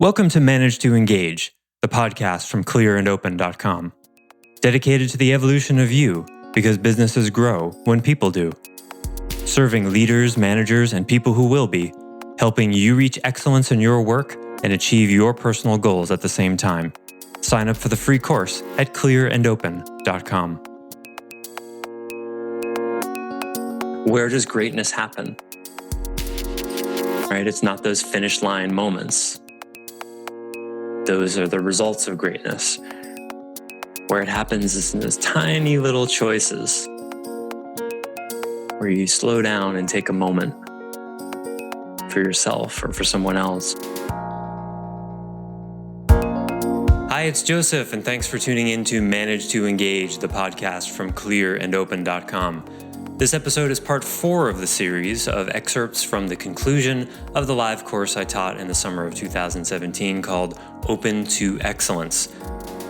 Welcome to Manage to Engage, the podcast from clearandopen.com, dedicated to the evolution of you because businesses grow when people do. Serving leaders, managers, and people who will be, helping you reach excellence in your work and achieve your personal goals at the same time. Sign up for the free course at clearandopen.com. Where does greatness happen? Right? It's not those finish line moments. Those are the results of greatness. Where it happens is in those tiny little choices where you slow down and take a moment for yourself or for someone else. Hi, it's Joseph, and thanks for tuning in to Manage to Engage, the podcast from clearandopen.com. This episode is part 4 of the series of excerpts from the conclusion of the live course I taught in the summer of 2017 called Open to Excellence.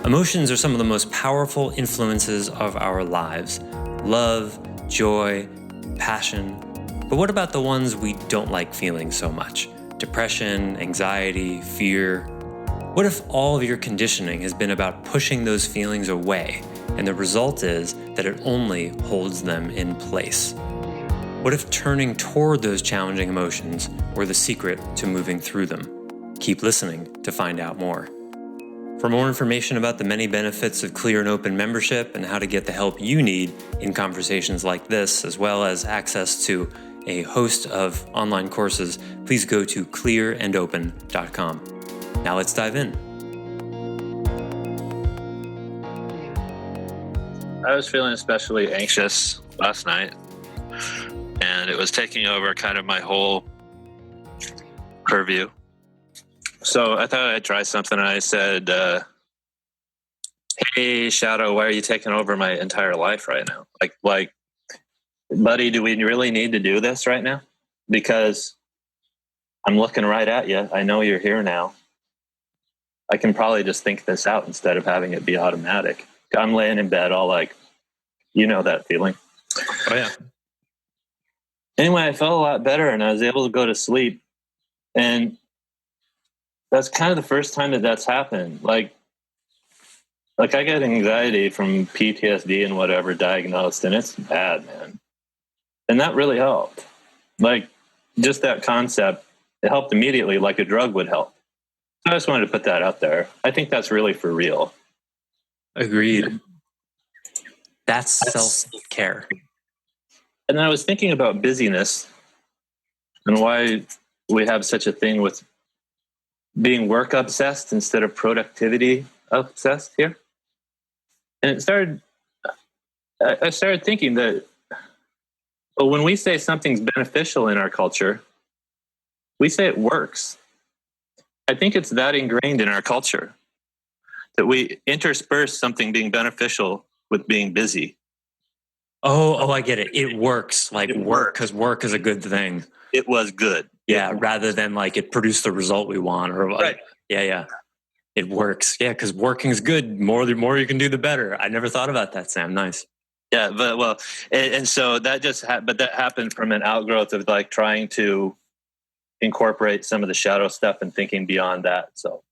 Emotions are some of the most powerful influences of our lives. Love, joy, passion. But what about the ones we don't like feeling so much? Depression, anxiety, fear. What if all of your conditioning has been about pushing those feelings away, and the result is that it only holds them in place? What if turning toward those challenging emotions were the secret to moving through them? Keep listening to find out more. For more information about the many benefits of Clear and Open membership and how to get the help you need in conversations like this, as well as access to a host of online courses, please go to clearandopen.com. Now let's dive in. I was feeling especially anxious last night, and it was taking over kind of my whole purview. So I thought I'd try something, and I said, hey, Shadow, why are you taking over my entire life right now? Like, buddy, do we really need to do this right now? Because I'm looking right at you. I know you're here now. I can probably just think this out instead of having it be automatic. I'm laying in bed all like, you know that feeling. Oh, yeah. Anyway, I felt a lot better and I was able to go to sleep. And that's kind of the first time that that's happened. Like I get anxiety from PTSD and whatever diagnosed, and it's bad, man. And that really helped. Like just that concept, it helped immediately like a drug would help. So I just wanted to put that out there. I think that's really for real. Agreed. That's self-care. And then I was thinking about busyness and why we have such a thing with being work obsessed instead of productivity obsessed here. And I started thinking that when we say something's beneficial in our culture, we say it works. I think it's that ingrained in our culture that we intersperse something being beneficial with being busy. Oh, I get it. It works. Like work, because work is a good thing. It was good. Yeah, rather than like it produced the result we want. Or like, right. Yeah. It works. Yeah, because working is good. The more you can do, the better. I never thought about that, Sam. Nice. Yeah, but well, and so that just but that happened from an outgrowth of like trying to incorporate some of the shadow stuff and thinking beyond that. So,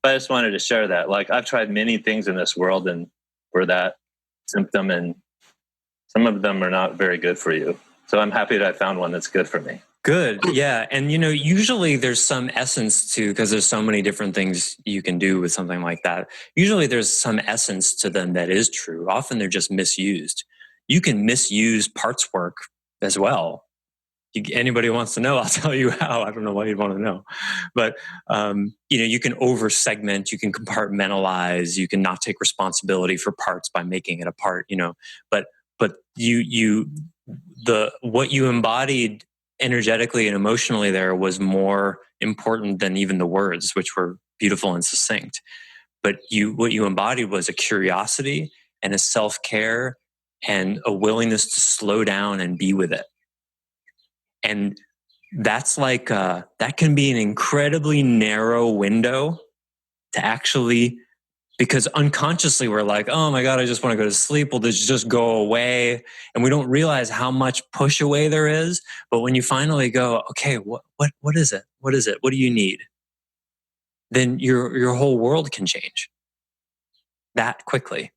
but I just wanted to share that. Like I've tried many things in this world and for that symptom, and some of them are not very good for you. So I'm happy that I found one that's good for me. Good. Yeah. And, usually there's some essence to, because there's so many different things you can do with something like that. Usually there's some essence to them that is true. Often they're just misused. You can misuse parts work as well. Anybody wants to know, I'll tell you how. I don't know why you'd want to know. But, you can over-segment, you can compartmentalize, you can not take responsibility for parts by making it a part, But what you embodied energetically and emotionally there was more important than even the words, which were beautiful and succinct. But what you embodied was a curiosity and a self-care and a willingness to slow down and be with it. And that's like, that can be an incredibly narrow window to actually, because unconsciously we're like, oh my God, I just want to go to sleep. Well, this just go away. And we don't realize how much push away there is. But when you finally go, okay, what is it? What is it? What do you need? then your whole world can change that quickly.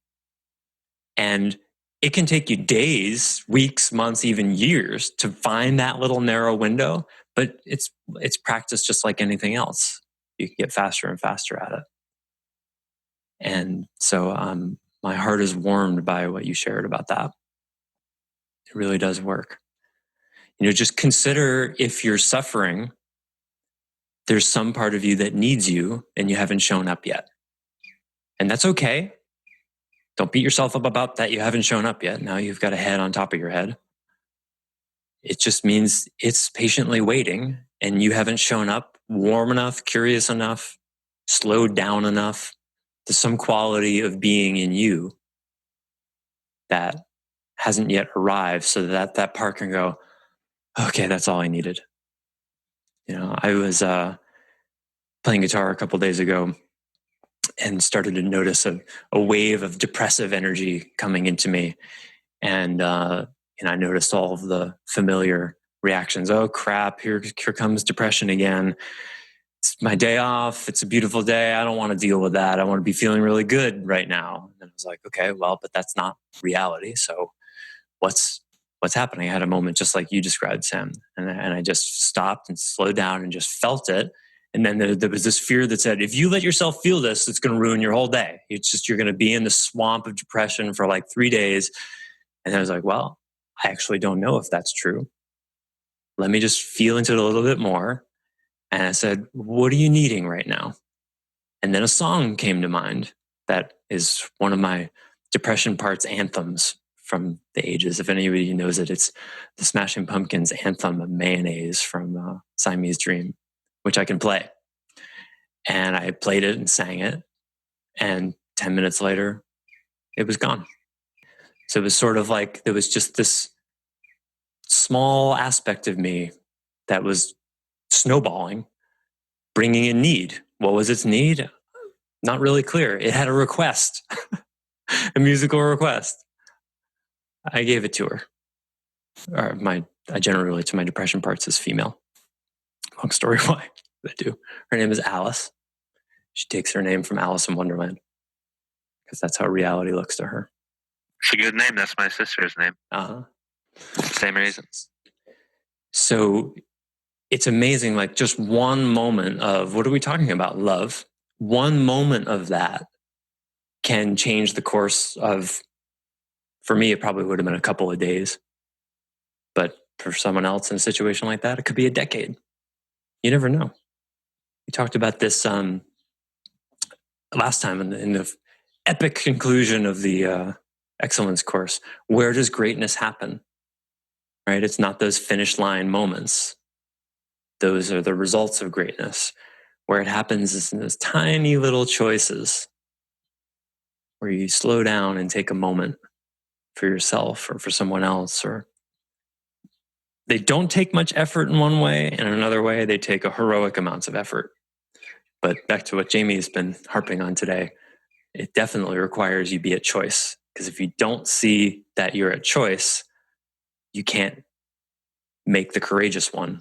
And it can take you days, weeks, months, even years to find that little narrow window, but it's practice just like anything else. You can get faster and faster at it. And so my heart is warmed by what you shared about that. It really does work. Just consider, if you're suffering, there's some part of you that needs you and you haven't shown up yet. And that's okay. Don't beat yourself up about that you haven't shown up yet. Now you've got a head on top of your head. It just means it's patiently waiting and you haven't shown up warm enough, curious enough, slowed down enough to some quality of being in you that hasn't yet arrived, so that part can go, okay, that's all I needed. I was playing guitar a couple days ago and started to notice a wave of depressive energy coming into me. And I noticed all of the familiar reactions. Oh, crap, here comes depression again. It's my day off. It's a beautiful day. I don't want to deal with that. I want to be feeling really good right now. And I was like, okay, well, but that's not reality. So what's happening? I had a moment just like you described, Sam. And I just stopped and slowed down and just felt it. And then there was this fear that said, if you let yourself feel this, it's going to ruin your whole day. You're going to be in the swamp of depression for like 3 days. And I was like, well, I actually don't know if that's true. Let me just feel into it a little bit more. And I said, what are you needing right now? And then a song came to mind that is one of my depression parts anthems from the ages. If anybody knows it, it's the Smashing Pumpkins anthem of Mayonnaise from Siamese Dream, which I can play. And I played it and sang it. And 10 minutes later, it was gone. So it was sort of like there was just this small aspect of me that was snowballing, bringing in need. What was its need? Not really clear. It had a request, a musical request. I gave it to her. I generally relate to my depression parts as female. Long story why I do. Her name is Alice. She takes her name from Alice in Wonderland because that's how reality looks to her. It's a good name. That's my sister's name. Same reasons. So it's amazing, like just one moment of, what are we talking about? Love. One moment of that can change the course of, for me, it probably would have been a couple of days. But for someone else in a situation like that, it could be a decade. You never know. We talked about this last time in the epic conclusion of the excellence course. Where does greatness happen? Right? It's not those finish line moments. Those are the results of greatness. Where it happens is in those tiny little choices where you slow down and take a moment for yourself or for someone else. Or they don't take much effort in one way, and in another way, they take a heroic amounts of effort. But back to what Jamie's been harping on today, it definitely requires you be at choice. Because if you don't see that you're at choice, you can't make the courageous one.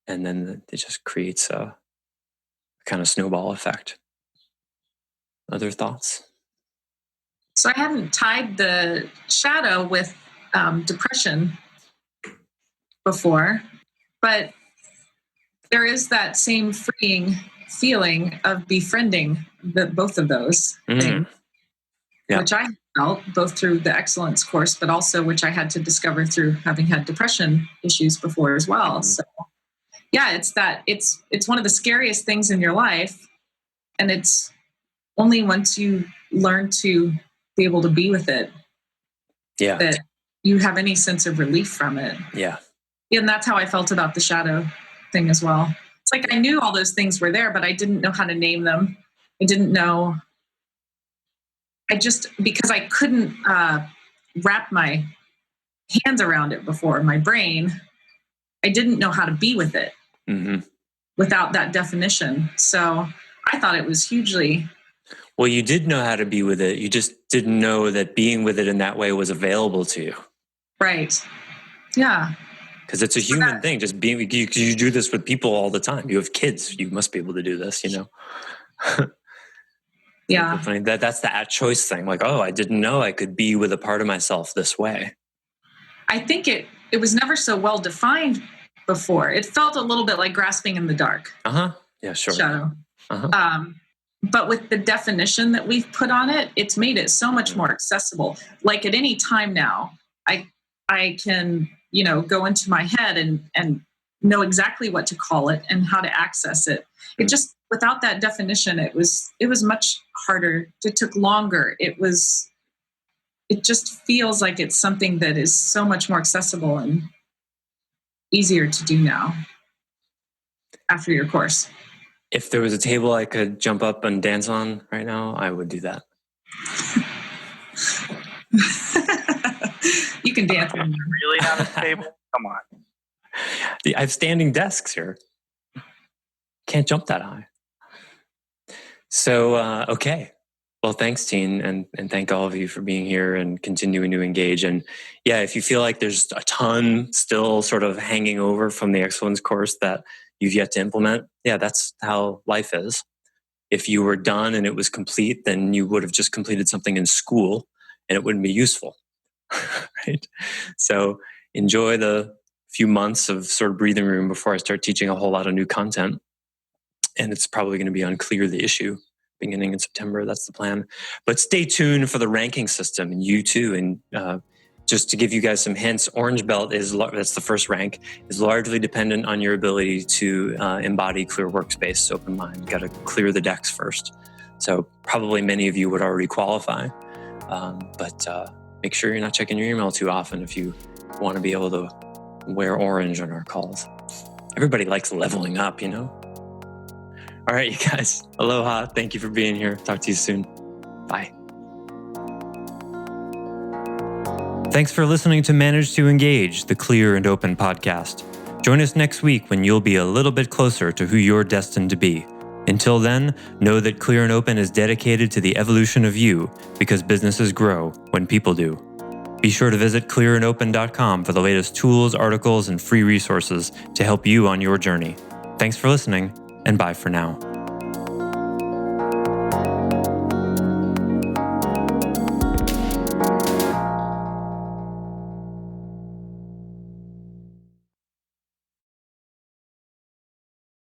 And then it just creates a kind of snowball effect. Other thoughts? So I hadn't tied the shadow with depression before, but there is that same freeing feeling of befriending both of those things, which I felt both through the excellence course, but also which I had to discover through having had depression issues before as well. So yeah, it's one of the scariest things in your life. And it's only once you learn to be able to be with it that you have any sense of relief from it. Yeah. And that's how I felt about the shadow thing as well. It's like I knew all those things were there, but I didn't know how to name them. I didn't know. Because I couldn't wrap my hands around it before, my brain, I didn't know how to be with it without that definition. So I thought it was hugely... Well, you did know how to be with it. You just didn't know that being with it in that way was available to you. Right. Yeah. because it's a human thing. Just being, you do this with people all the time. You have kids, you must be able to do this, you know? Yeah. That's the at choice thing. Like, oh, I didn't know I could be with a part of myself this way. I think it was never so well defined before. It felt a little bit like grasping in the dark. Yeah, sure. Shadow. But with the definition that we've put on it, it's made it so much more accessible. Like at any time now, I can, you know, go into my head and know exactly what to call it and how to access it. It just, without that definition, it was much harder. It took longer. It just feels like it's something that is so much more accessible and easier to do now after your course. If there was a table I could jump up and dance on right now, I would do that. You can dance. Really not a table? Come on. I have standing desks here. Can't jump that high. So, okay. Well, thanks, Teen, and thank all of you for being here and continuing to engage. And yeah, if you feel like there's a ton still sort of hanging over from the excellence course that you've yet to implement, yeah, that's how life is. If you were done and it was complete, then you would have just completed something in school and it wouldn't be useful, right? So enjoy the few months of sort of breathing room before I start teaching a whole lot of new content. And it's probably going to be unclear the issue beginning in September. That's the plan. But stay tuned for the ranking system, and you too. And just to give you guys some hints, Orange Belt that's the first rank, is largely dependent on your ability to embody clear workspace, open mind. You got to clear the decks first. So probably many of you would already qualify, but make sure you're not checking your email too often if you want to be able to wear orange on our calls. Everybody likes leveling up, you know? All right, you guys. Aloha. Thank you for being here. Talk to you soon. Bye. Thanks for listening to Manage to Engage, the Clear and Open podcast. Join us next week when you'll be a little bit closer to who you're destined to be. Until then, know that Clear and Open is dedicated to the evolution of you because businesses grow when people do. Be sure to visit clearandopen.com for the latest tools, articles, and free resources to help you on your journey. Thanks for listening, and bye for now.